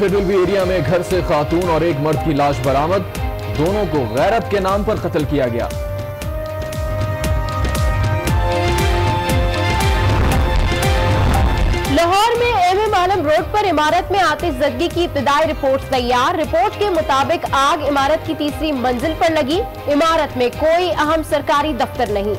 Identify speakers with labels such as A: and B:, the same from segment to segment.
A: टेडुलवी area में घर से खातून और एक मर्द की लाश बरामद, दोनों को गैरत के नाम पर कत्ल किया गया।
B: लाहौर में एमएम आलम रोड पर इमारत में आतिशज़दगी की इब्तिदाई रिपोर्ट तैयार। रिपोर्ट के मुताबिक आग इमारत की तीसरी मंजिल पर लगी। इमारत में कोई अहम सरकारी दफ्तर नहीं।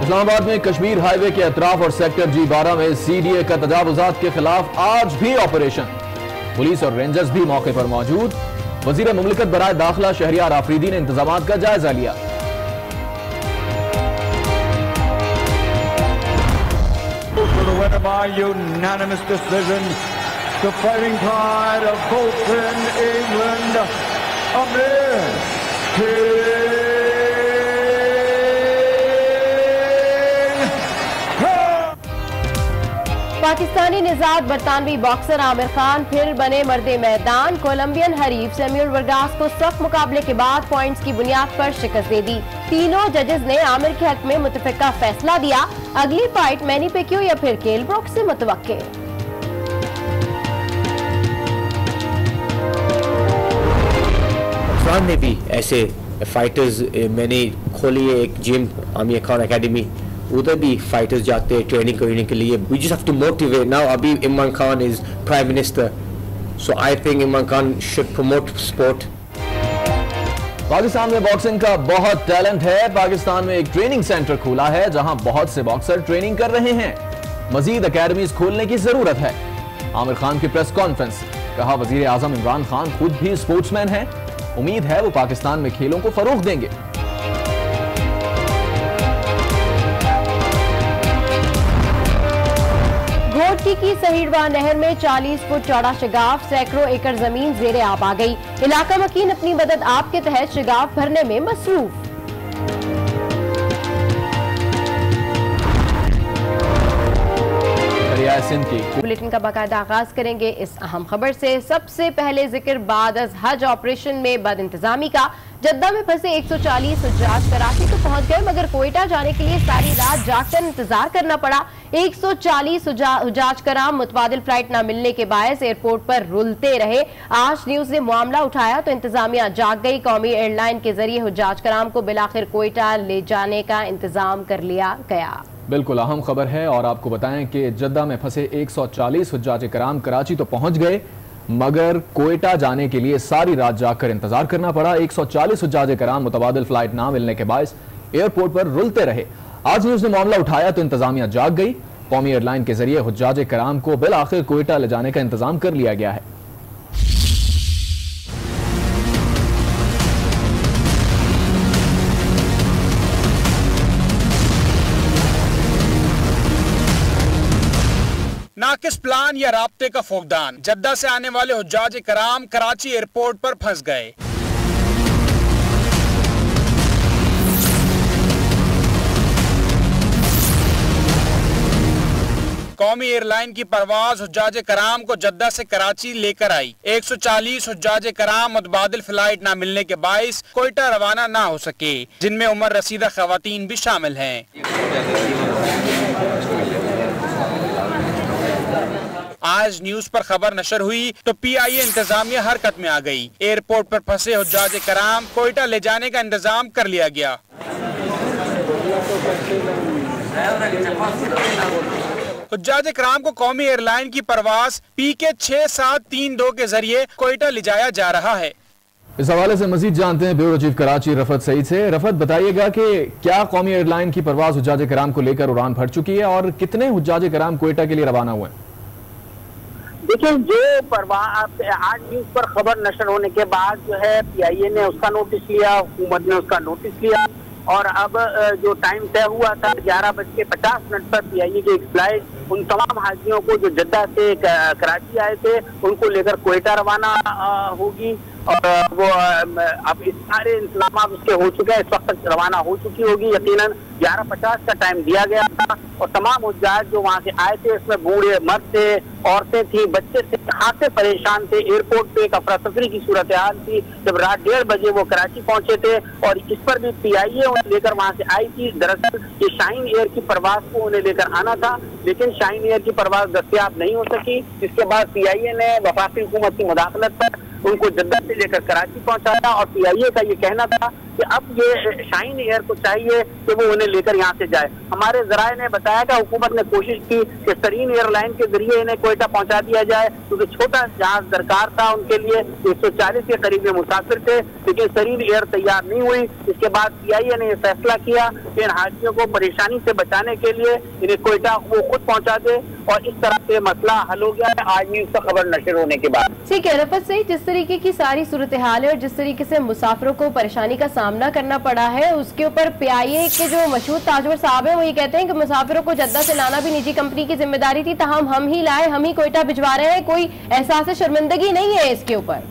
A: इस्लामाबाद में कश्मीर हाईवे के अतराफ और सेक्टर G12 में CDA का तजावुजात के खिलाफ आज भी ऑपरेशन। पुलिस और रेंजर्स भी मौके पर मौजूद। वजीर मुमलिकत बराए दाखिला शहरियार आफरीदी ने इंतजामात का जायजा लिया।
B: पाकिस्तानी निजात बरतानवी बॉक्सर आमिर खान फिर बने मर्दे मैदान। कोलंबियन हरीफ सैमुअल वर्गास को सख्त मुकाबले के बाद पॉइंट्स की बुनियाद पर शिकस्त दे दी। तीनों जजेस ने आमिर के हक में मुतफिका फैसला दिया। अगली फाइट मैनी पेक्यू या फिर केल ब्रुक्स से मुतवक्के।
C: पाकिस्तान में भी ऐसे फाइटर्स मैंने खोली है एक जिम आमिर खान एकेडमी, उधर भी फाइटर्स जाते हैं ट्रेनिंग करने के लिए। We just have to motivate. Now अभी Imran Khan is prime minister, so I think Imran Khan should promote sport.
A: Pakistan में बॉक्सिंग का बहुत टैलेंट है। पाकिस्तान में एक ट्रेनिंग सेंटर खुला है जहां बहुत से बॉक्सर ट्रेनिंग कर रहे हैं। मजीद अकेडमीज खोलने की जरूरत है। आमिर खान की प्रेस कॉन्फ्रेंस, कहा वजीर आजम इमरान खान खुद भी स्पोर्ट्समैन हैं। उम्मीद है वो पाकिस्तान में खेलों को फरोग देंगे।
B: घोटकी की सहीड़वा नहर में 40 फुट चौड़ा शगाफ, सैकड़ों एकड़ जमीन जेरे आब आ गई। इलाका मकीन अपनी मदद आप के तहत शगाफ भरने में मसरूफ। बुलेटिन का बाकायदा आगाज करेंगे इस अहम खबर से। सबसे पहले जिक्र बाद अज हज ऑपरेशन में बद इंतजामी का। जद्दा में फंसे 140 हुज्जाज कराची तो पहुंच गए, मगर कोयटा जाने के लिए सारी रात जागकर इंतजार करना पड़ा। 140 हुज्जाज कराम मुतबादिल फ्लाइट न मिलने के बायस एयरपोर्ट पर रुलते रहे। आज न्यूज ने मामला उठाया तो इंतजामिया जाग गई। कौमी एयरलाइन के जरिए हुज्जाज कराम को बिलाखिर कोयटा ले जाने का इंतजाम कर लिया गया।
A: बिल्कुल अहम खबर है और आपको बताएं कि जद्दा में फंसे 140 हुज्जाज कराम कराची तो पहुंच गए, मगर कोयटा जाने के लिए सारी रात जाकर इंतजार करना पड़ा। 140 हुज्जाज कराम मुतबादिल फ्लाइट ना मिलने के बायस एयरपोर्ट पर रुलते रहे। आज न्यूज ने मामला उठाया तो इंतजामिया जाग गई। कौमी एयरलाइन के जरिए हुज्जाज कराम को बिल आखिर कोयटा ले जाने का इंतजाम कर लिया गया है।
D: नाकिस प्लान या राब्ते का फुकदान, जद्दा से आने वाले हुज्जाज कराम कराची एयरपोर्ट पर फंस गए। कौमी एयरलाइन की परवाज हुज्जाज कराम को जद्दा से कराची लेकर आई। 140 हुज्जाज कराम मुतबादिल फ्लाइट न मिलने के बाइस कोयटा रवाना ना हो सके, जिनमें उम्र रसीदा खवातीन भी शामिल हैं। आज न्यूज पर खबर नशर हुई तो PIA इंतजामिया हरकत में आ गई। एयरपोर्ट पर फंसे हुज्जाज कराम कोयटा ले जाने का इंतजाम कर लिया गया। हुज्जाज कराम को कौमी एयरलाइन की परवाज PK 6732 के जरिए कोयटा ले जाया जा रहा है।
A: इस हवाले से मजीद जानते हैं ब्यूरो चीफ कराची रफत सईद से। रफत, बताइएगा कि क्या कौमी एयरलाइन की परवाज हुज्जाज कराम को लेकर उड़ान भर चुकी है और कितने हुज्जाज कराम कोयटा के लिए रवाना हुए?
E: देखिए, जो परवाज आज न्यूज पर खबर नशर होने के बाद जो है PIA ने उसका नोटिस लिया, हुकूमत ने उसका नोटिस लिया और अब जो टाइम तय हुआ था 11:50 पर PIA की एक फ्लाइट उन तमाम हाजियों को जो जद्दा से कराची आए थे उनको लेकर कोयटा रवाना होगी और वो अब इस सारे इंतजाम उसके हो चुके हैं। इस वक्त तक रवाना हो चुकी होगी। यकीनन 11:50 का टाइम दिया गया था और तमाम हुज्जाज जो वहाँ से आए थे इसमें बूढ़े मर्द थे, औरतें थी, बच्चे थे, खासे परेशान थे। एयरपोर्ट पे एक अफरा तफरी की सूरत हाल थी जब रात 1:30 बजे वो कराची पहुंचे थे और इस पर भी PIA उन्हें लेकर वहाँ से आई थी। दरअसल ये शाहीन एयर की परवाज को उन्हें लेकर आना था लेकिन शाहीन एयर की परवाज दस्तयाब नहीं हो सकी। इसके बाद PIA ने वफाकी हुकूमत की मुदाखलत पर उनको जद्दा से लेकर कराची पहुंचाया और PIA का ये कहना था कि अब ये शाहीन एयर को चाहिए कि वो उन्हें लेकर यहाँ से जाए। हमारे जराए ने बताया कि हुकूमत ने कोशिश की कि सरीन एयरलाइन के जरिए इन्हें कोयटा पहुंचा दिया जाए क्योंकि छोटा जहाज दरकार था उनके लिए। 140 के करीब में मुसाफिर थे लेकिन सरीन एयर तैयार नहीं हुई। इसके बाद PIA ने यह फैसला किया कि इन हाजियों को परेशानी से बचाने के लिए इन्हें कोयटा वो खुद पहुंचा दे और इस तरह से मसला हल हो गया है आज न्यूज का खबर नशर होने के बाद।
B: ठीक है रफत से जिस तरीके की सारी सूरत हाल है और जिस तरीके से मुसाफिरों को परेशानी का सामना करना पड़ा है उसके ऊपर PIA के जो मशहूर ताजवर साहब हैं वो ये कहते हैं कि मुसाफिरों को जद्दा से लाना भी निजी कंपनी की जिम्मेदारी थी, ताहम हम ही लाए, हम ही कोयटा भिजवा रहे हैं, कोई एहसास शर्मिंदगी नहीं है इसके ऊपर।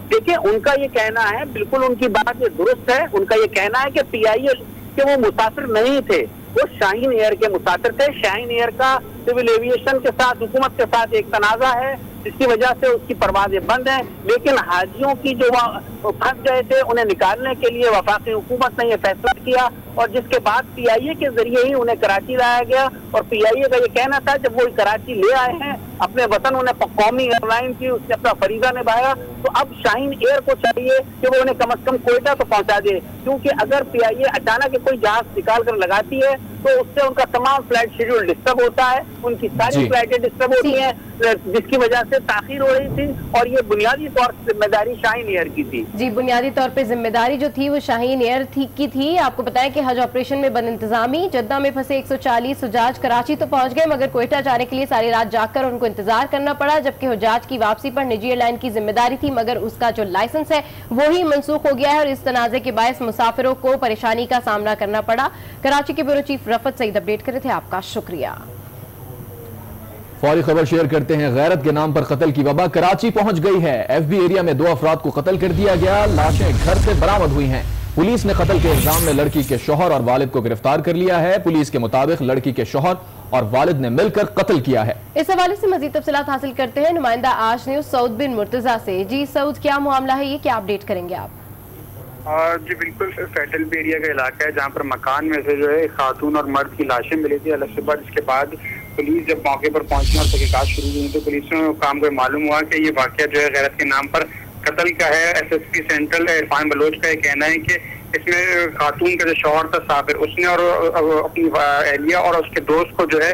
E: देखिए उनका ये कहना है, बिल्कुल उनकी बात ये दुरुस्त है। उनका ये कहना है कि PIA के वो मुसाफिर नहीं थे, वो शाहीन एयर के मुसाफिर थे। शाहीन एयर का सिविल एविएशन के साथ हुकूमत के साथ एक तनाजा है जिसकी वजह से उसकी परवाजें बंद हैं लेकिन हाजियों की जो फंस गए थे उन्हें निकालने के लिए वफाकी हुकूमत ने यह फैसला किया और जिसके बाद PIA के जरिए ही उन्हें कराची लाया गया। और PIA का ये कहना था जब वो कराची ले आए हैं अपने वतन, उन्हें कौमी एयरलाइन की उसने अपना फरीजा निभाया, तो अब शाहीन एयर को चाहिए कि वो उन्हें कम से कम कोयटा तो पहुंचा दे क्योंकि अगर PIA अचानक कोई जहाज निकाल कर लगाती है तो उससे उनका तमाम फ्लाइट शेड्यूल डिस्टर्ब होता है, उनकी सारी फ्लाइटें डिस्टर्ब होती हैं जिसकी वजह से ताखीर हो रही थी और ये बुनियादी तौर पर जिम्मेदारी शाहीन एयर की थी।
B: जी बुनियादी तौर पे जिम्मेदारी जो थी वो शाहीन एयर की थी। आपको बताया कि हज ऑपरेशन में बदइंतजामी, जद्दा में फंसे 140 हुज्जाज कराची तो पहुंच गए मगर कोयटा जाने के लिए सारी रात जाकर उनको इंतजार करना पड़ा जबकि हुज्जाज की वापसी पर निजी एयरलाइन की जिम्मेदारी थी मगर उसका जो लाइसेंस है वो ही मनसूख हो गया है और इस तनाजे के बायस मुसाफिरों को परेशानी का सामना करना पड़ा। कराची के bureau chief Rafat Saeed update कर रहे थे, आपका शुक्रिया।
A: फौरी खबर शेयर करते हैं। गैरत के नाम पर कत्ल की वबा कराची पहुंच गई है। FB एरिया में 2 अफराद को कत्ल कर दिया गया, लाशें घर से बरामद हुई हैं। पुलिस ने कत्ल के इल्जाम में लड़की के शौहर और वालिद को गिरफ्तार कर लिया है। पुलिस के मुताबिक लड़की के शौहर और वालिद ने मिलकर कत्ल किया है।
B: इस हवाले से मजीद तफसीलात हासिल करते हैं नुमाइंदा आज न्यूज सऊद बिन मुर्तजा से। जी सऊद, क्या मामला है, ये क्या अपडेट करेंगे आप?
F: जी बिल्कुल, फेडरल एरिया का इलाका है जहाँ पर मकान में से जो है खातून और मर्द की लाशें मिली थी अलग सुबह। जिसके बाद पुलिस जब मौके पर पहुंचना और तहकीकात शुरू हुई तो पुलिस ने काम को मालूम हुआ कि ये वाकया जो है गैरत के नाम पर कत्ल का है। SSP सेंट्रल इरफान बलोच का ये कहना है कि इसमें खातून का जो शौहर था साबिर, उसने और अपनी एहलिया और उसके दोस्त को जो है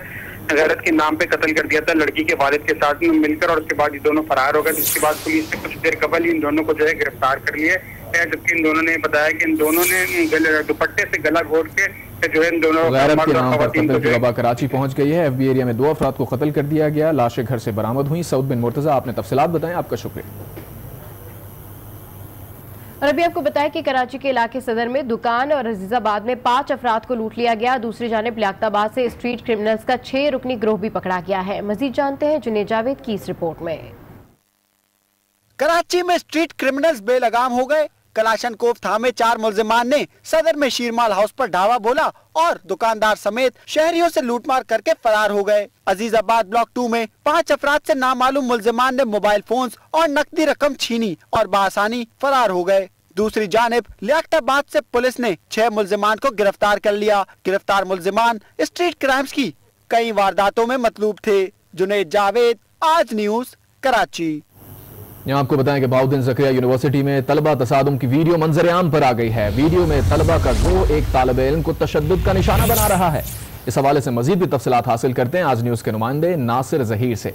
F: गैरत के नाम पे कत्ल कर दिया था लड़की के वालिद के साथ मिलकर और उसके बाद ये दोनों फरार हो गए। जिसके बाद पुलिस ने कुछ देर कबल ही इन दोनों को जो है गिरफ्तार कर लिए, जबकि इन दोनों ने बताया कि इन दोनों ने दुपट्टे से गला घोट के जो है इन दोनों
A: गैरत के नाम पर कत्ल की वबा कराची पहुंच गई है। FB एरिया में 2 अफराद को कत्ल कर दिया गया, लाशें घर से बरामद हुई। सऊद बिन मुर्तजा, आपने तफसीलात बताएं, आपका शुक्रिया।
B: और अभी आपको बताया कि कराची के इलाके सदर में दुकान और अजीजाबाद में 5 अफराद को लूट लिया गया। दूसरी जानिब लियाकताबाद से स्ट्रीट क्रिमिनल्स का 6 रुकनी गिरोह भी पकड़ा गया है। मजीद जानते हैं जुनेद जावेद की इस रिपोर्ट में।
G: कराची में स्ट्रीट क्रिमिनल्स बेलगाम हो गए। कलाशनकोव थामे 4 मुलजिमान ने सदर में शीरमाल हाउस पर ढावा बोला और दुकानदार समेत शहरियों से लूटमार करके फरार हो गए। अजीजाबाद ब्लॉक 2 में 5 अफराद से नामालूम मुलजिमान ने मोबाइल फोन्स और नकदी रकम छीनी और बासानी फरार हो गए। दूसरी जानिब लियाकताबाद से पुलिस ने 6 मुलजिमान को गिरफ्तार कर लिया। गिरफ्तार मुलजिमान स्ट्रीट क्राइम्स की कई वारदातों में मतलूब थे। जुनेद जावेद, आज न्यूज, कराची।
A: यहाँ आपको बताएं कि बाउद्दीन ज़करिया यूनिवर्सिटी में तलबा तसादुम की वीडियो मंजर-ए-आम पर आ गई है। वीडियो में तलबा का गिरोह एक तालिब इल्म को तशद्दुद का निशाना बना रहा है। इस हवाले से मजीद भी तफसीलात हासिल करते हैं आज न्यूज के नुमाइंदे नासिर जहीर से।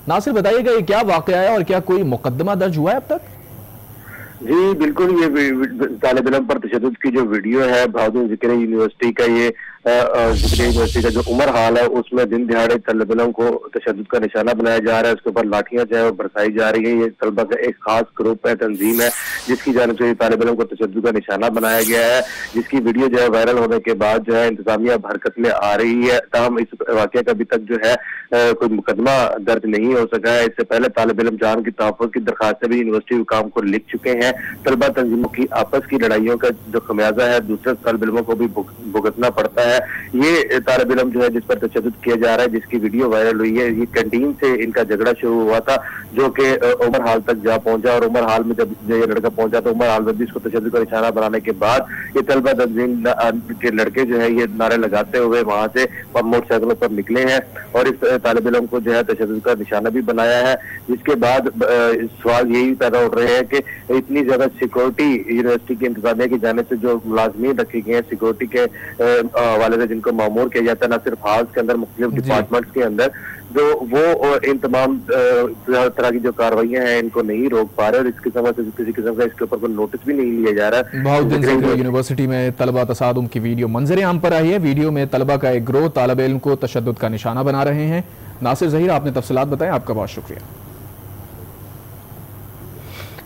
A: नासिर, बताइएगा ये क्या वाकया है और क्या कोई मुकदमा दर्ज हुआ है अब तक?
H: जी बिल्कुल, ये तालिब इल्म पर तशद्दुद की जो वीडियो है बाउद्दीन ज़करिया यूनिवर्सिटी का, ये जिक्री यूनिवर्सिटी का जो उमर हाल है उसमें दिन दिहाड़े तलब इलम को तशद्दुद का निशाना बनाया जा रहा है, उसके ऊपर लाठियां जो है वो बरसाई जा रही है। ये तलबा का एक खास ग्रुप है, तंजीम है, जिसकी जानिब से तालिब इलम को तशद्दुद का निशाना बनाया गया है, जिसकी वीडियो जो है वायरल होने के बाद जो है इंतजामिया हरकत में आ रही है। तमाम इस वाक़े का अभी तक जो है कोई मुकदमा दर्ज नहीं हो सका है। इससे पहले तालिब इलम जान की तहफ़्फ़ुज़ की दरखास्तें भी यूनिवर्सिटी हुकाम को लिख चुके हैं। तलबा तंजीमों की आपस की लड़ाइयों का जो खमियाजा है दूसरे तालिब इलमों को भी भुगतना पड़ता है। ये तालिब इलम जो है जिस पर तशद्दुद किया जा रहा है, जिसकी वीडियो वायरल हुई है, ये कैंटीन से इनका झगड़ा शुरू हुआ था जो कि उमर हाल तक जा पहुंचा, और उमर हाल में जब ये लड़का पहुंचा तो उमर हाल में भी इसको तशद्दुद का निशाना बनाने के बाद ये तलबा तंजीम के लड़के जो है ये नारे लगाते हुए वहां से मोटरसाइकिलों पर निकले हैं और इस तालिब इलम को जो है तशद्दुद का निशाना भी बनाया है। जिसके बाद सवाल यही पैदा हो रहे हैं कि इतनी ज्यादा सिक्योरिटी यूनिवर्सिटी की इंतजामिया की जाने से जो मुलाजमीन रखी गई है सिक्योरिटी के हवाले से, जिनको मामूर किया जाता है न सिर्फ हाउस के अंदर मुख्तलिफ डिपार्टमेंट्स के अंदर, जो वो इन तमाम तरह की जो कार्रवाइयां हैं इनको नहीं रोक पा रहे और इसकी समझ से किसी किस्म का इसके ऊपर कोई नोटिस भी नहीं लिया जा रहा है।
A: बहुत दिन से यूनिवर्सिटी में तलबा तसादुम की वीडियो मंजर आम पर आई है। वीडियो में तलबा का एक ग्रोह तालिब इल्म को तशद्दुद का निशाना बना रहे हैं। नासिर ज़हीर, आपने तफसीलात बताएं, आपका बहुत शुक्रिया।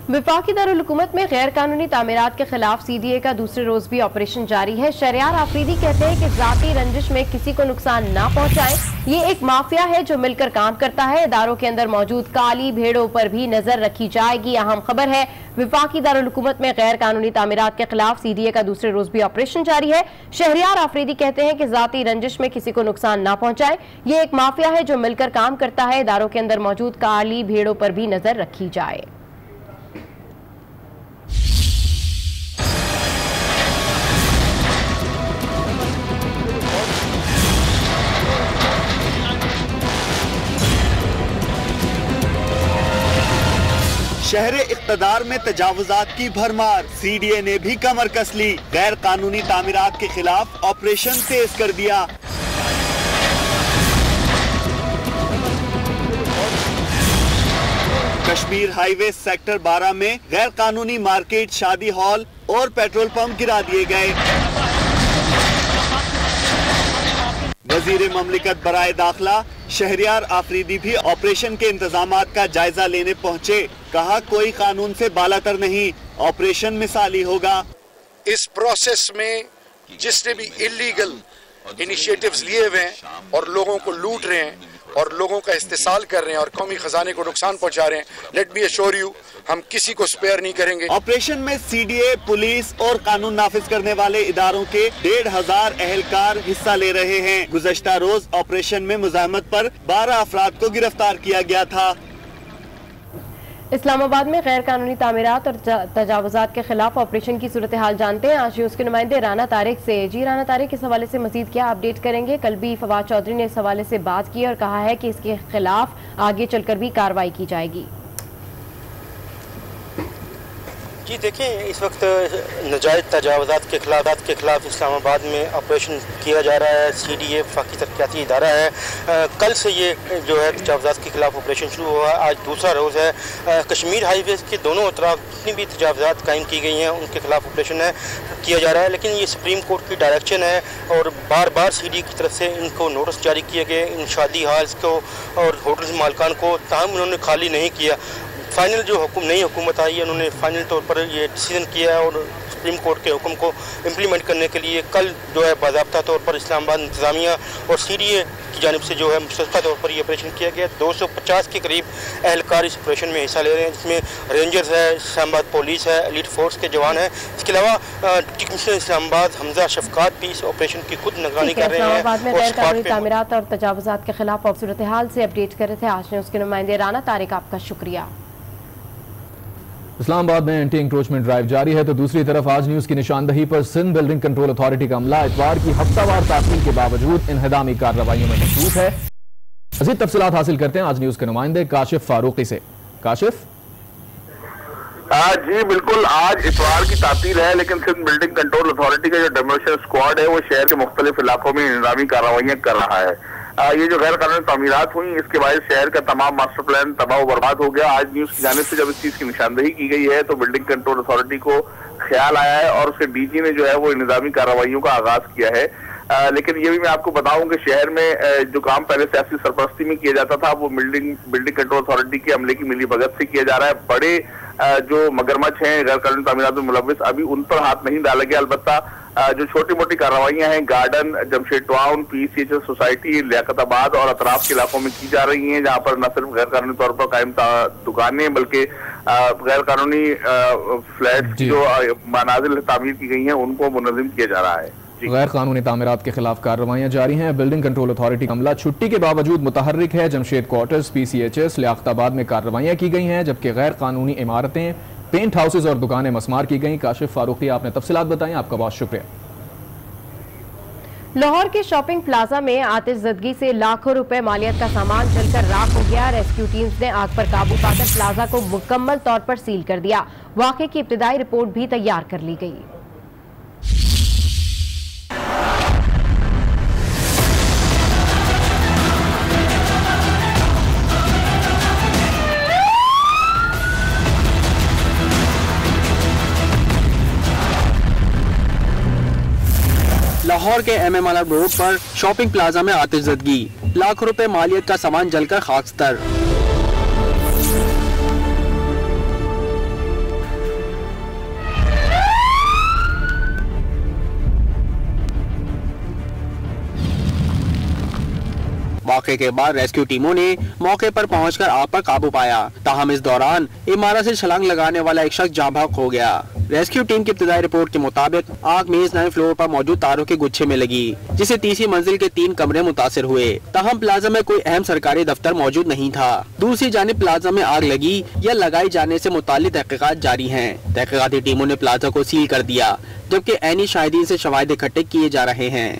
B: वफाकी दारुल हुकूमत में गैर कानूनी तामीरात के खिलाफ CDA का दूसरे रोज भी ऑपरेशन जारी है। शहरियार आफरीदी कहते हैं कि जाती रंजिश में किसी को नुकसान ना पहुंचाए, ये एक माफिया है जो मिलकर काम करता है। इदारों के अंदर मौजूद काली भेड़ों पर भी नजर रखी जाएगी। अहम खबर है, वफाकी दारुल हुकूमत में गैर कानूनी तामीरात के खिलाफ CDA का दूसरे रोज भी ऑपरेशन जारी है। शहरियार आफरीदी कहते हैं कि जाती रंजिश में किसी को नुकसान ना पहुंचाए, ये एक माफिया है जो मिलकर काम करता है। इदारों के अंदर मौजूद काली भेड़ों पर भी नजर रखी जाए।
G: शहरे इक़्तिदार में तजावुज़ात की भरमार, CDA ने भी कमर कस ली, गैर कानूनी तामीरात के खिलाफ ऑपरेशन तेज कर दिया। कश्मीर हाईवे सेक्टर 12 में गैर कानूनी मार्केट, शादी हॉल और पेट्रोल पंप गिरा दिए गए। वजीर ममलिकत बराए दाखिला शहरियार आफरीदी भी ऑपरेशन के इंतजामात का जायजा लेने पहुंचे। कहा कोई कानून से बालातर नहीं, ऑपरेशन मिसाली होगा।
I: इस प्रोसेस में जिसने भी इलीगल इनिशिएटिव्स लिए हुए हैं और लोगों को लूट रहे हैं और लोगों का इस्तेसाल कर रहे हैं और कौमी खजाने को नुकसान पहुंचा रहे हैं, लेट बी एश्योर यू, हम किसी को स्पेयर नहीं करेंगे।
G: ऑपरेशन में CDA, पुलिस और कानून नाफिज करने वाले इदारों के 1500 एहलकार हिस्सा ले रहे हैं। गुज़श्ता रोज ऑपरेशन में मुज़ाहमत पर 12 अफराद को गिरफ्तार किया गया था।
B: इस्लामाबाद में गैर कानूनी तामीरात और तजावुज़ात के खिलाफ ऑपरेशन की सूरत हाल जानते हैं आज उसके नुमाइंदे राना तारिक से। जी राना तारिक, इस हवाले से मजीद क्या अपडेट करेंगे? कल भी फवाद चौधरी ने इस हवाले से बात की और कहा है कि इसके खिलाफ आगे चलकर भी कार्रवाई की जाएगी।
J: जी देखें, इस वक्त नाजायज़ तजावुज़ात के खिलाफ इस्लामाबाद में ऑपरेशन किया जा रहा है। CDA वफाकी तरक्याती इदारा है। कल से ये जो है तजावुज़ात के खिलाफ ऑपरेशन शुरू हुआ, आज दूसरा रोज़ है। कश्मीर हाईवे के दोनों तरफ जितनी भी तजावुज़ात कायम की गई हैं उनके खिलाफ ऑपरेशन है किया जा रहा है, लेकिन ये सुप्रीम कोर्ट की डायरेक्शन है और बार बार CDA की तरफ से इनको नोटिस जारी किए गए इन शादी हॉल्स को और होटल मालिकान को, ताहम उन्होंने खाली नहीं किया। फाइनल जो नई हुकूमत आई है उन्होंने फाइनल तौर पर ये डिसीजन किया है और सुप्रीम कोर्ट के हुक्म को इम्प्लीमेंट करने के लिए कल जो है बाज़ाब्ता तौर पर इस्लामाबाद इंतज़ामिया और CDA की जानिब से जो है मुश्तरका तौर पर ये ऑपरेशन किया गया। 250 के करीब एहलकार इस ऑपरेशन में हिस्सा ले रहे हैं, जिसमें रेंजर्स है, इस्लामाबाद पुलिस है, एलीट फोर्स के जवान हैं। इसके अलावा डिप्टी कमिश्नर इस्लामाबाद हमजा शफकात भी इस ऑपरेशन की खुद निगरानी कर रहे हैं।
B: इस्लामाबाद में गैर कानूनी तामीरात और तजावुज़ात के खिलाफ सूरत हाल से अपडेट कर रहे थे आज ने उसके नुमाइंदे राना तारिक, आपका शुक्रिया।
A: इस्लामाबाद में एंटी इंक्रोचमेंट ड्राइव जारी है तो दूसरी तरफ आज न्यूज की निशानदही पर सिंध बिल्डिंग कंट्रोल अथॉरिटी का अमला इतवार की हफ्तावार तासील के बावजूद इन्हदामी कार्रवाइयों में मसरूफ है। मज़ीद तफसीलात हासिल करते हैं आज न्यूज के नुमाइंदे काशिफ फारूकी से। काशिफ
K: जी बिल्कुल, आज इतवार की तासील है लेकिन सिंध बिल्डिंग कंट्रोल अथॉरिटी का जो डेमोलिशन स्क्वाड है वो शहर के मुख्तलिफ इलाकों में इंतजामी कार्रवाइयां कर रहा है। ये जो गैर कानूनी तामीरात हुई इसके बाद शहर का तमाम मास्टर प्लान तबाह बर्बाद हो गया। आज न्यूज की जानिब से जब इस चीज की निशानदही की गई है तो बिल्डिंग कंट्रोल अथॉरिटी को ख्याल आया है और उसके DG ने जो है वो इंतजामी कार्रवाइयों का आगाज किया है। लेकिन ये भी मैं आपको बताऊं कि शहर में जो काम पहले सियासी सरपरस्ती में किया जाता था वो बिल्डिंग कंट्रोल अथॉरिटी के अमले की मिलीभगत से किया जा रहा है। बड़े जो मगरमच्छ हैं गैर कानूनी तामीरात में मुलव्विस, अभी उन पर हाथ नहीं डाला गया। अलबत्ता जो छोटी मोटी कार्रवाइयां हैं garden, Jamshed town, PCHS society, Liaquatabad और अतराफ के इलाकों में की जा रही हैं, जहां पर न सिर्फ गैर कानूनी तौर पर कायम दुकानें बल्कि गैर कानूनी फ्लैट्स जो मनाजिल तामीर की गई हैं उनको मुनज़्ज़म किया जा रहा है।
A: गैर कानूनी तामीरात के खिलाफ कार्रवाइयां जारी हैं। बिल्डिंग कंट्रोल अथॉरिटी का अमला छुट्टी के बावजूद मुतहर्रिक है। जमशेद क्वार्टर्स, PCHS, लियाकताबाद में कार्रवाइयां की गई हैं, जबकि गैर कानूनी इमारतें, पेंट हाउसेज और दुकानें मस्मार की गई। काशिफ फारूकी, आपने तफसीलात बताई, आपका बहुत शुक्रिया।
B: लाहौर के शॉपिंग प्लाजा में आतिशज़दगी से लाखों रुपए मालियत का सामान जलकर राख हो गया। रेस्क्यू टीम्स ने आग पर काबू पाकर प्लाजा को मुकम्मल तौर पर सील कर दिया। वाक़े की इब्तिदाई रिपोर्ट भी तैयार कर ली गई।
L: लाहौर के MM रोड पर शॉपिंग प्लाजा में आतिशज़दगी, लाखों रुपए मालियत का सामान जलकर खाकस्तर। वाक़े के बाद रेस्क्यू टीमों ने मौके पर पहुंचकर आग पर काबू पाया। ताहम इस दौरान इमारत से छलांग लगाने वाला एक शख्स जाँ भाग हो गया। रेस्क्यू टीम की इब्तिदाई रिपोर्ट के मुताबिक आग मेज 9 फ्लोर पर मौजूद तारों के गुच्छे में लगी, जिससे तीसरी मंजिल के 3 कमरे मुतासिर हुए। ताहम प्लाजा में कोई अहम सरकारी दफ्तर मौजूद नहीं था। दूसरी जानिब प्लाजा में आग लगी या लगाई जाने से मुताल्लिक तहकीकात जारी हैं। तहकीकाती टीमों ने प्लाजा को सील कर दिया, जबकि ऐनी शाहिदीन से शवाहिद इकट्ठे किए जा रहे हैं।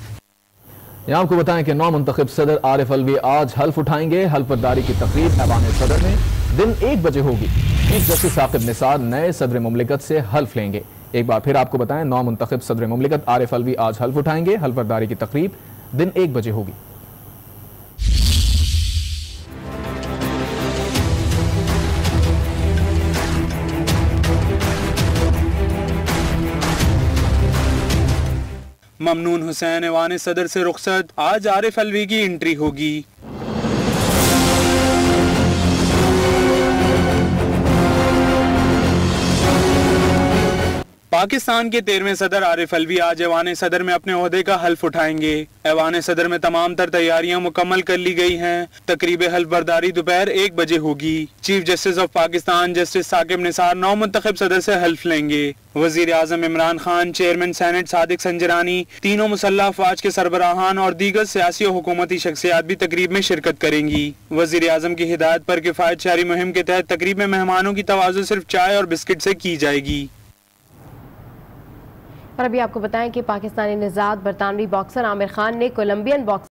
A: यहाँ आपको बताएं कि नौ मुंतखब सदर आरिफ अलवी आज हल्फ उठाएंगे। हल्फबरदारी की तकरीब ऐवान सदर में दिन 1 बजे होगी। चीफ जस्टिस साकिब निसार नए सदर मुमलिकत से हल्फ लेंगे। एक बार फिर आपको बताएं, नौ मुंतखब सदर मुमलिकत आरिफ अलवी आज हल्फ उठाएंगे। हल्फबरदारी की तकरीब दिन 1 बजे होगी।
D: ममनून हुसैन ऐवान सदर से रुखसत, आज आरिफ अलवी की एंट्री होगी। पाकिस्तान के 13वें सदर आरिफ अलवी आज ऐवान सदर में अपने ओहदे का हल्फ उठाएंगे। ऐवान सदर में तमाम तर तैयारियां मुकम्मल कर ली गई हैं। तकरीब हल्फ बर्दारी दोपहर 1 बजे होगी। Chief justice of Pakistan justice Saqib Nisar नौ मुंतखब सदर से हल्फ लेंगे। वजीर आजम इमरान खान, चेयरमैन सेनेट सादिक संजरानी, तीनों मुसल्लह अफवाज के सरबराहान और दीगर सियासी और हुकूमती शख्सियात भी तकरीब में शिरकत करेंगी। वजीर आजम की हिदायत पर किफायत शारी मुहिम के तहत तकरीब में मेहमानों की तवाज़ु सिर्फ चाय और बिस्किट से की जाएगी।
B: और अभी आपको बताएं कि पाकिस्तानी निजात बरतानवी बॉक्सर आमिर खान ने कोलंबियन बॉक्सर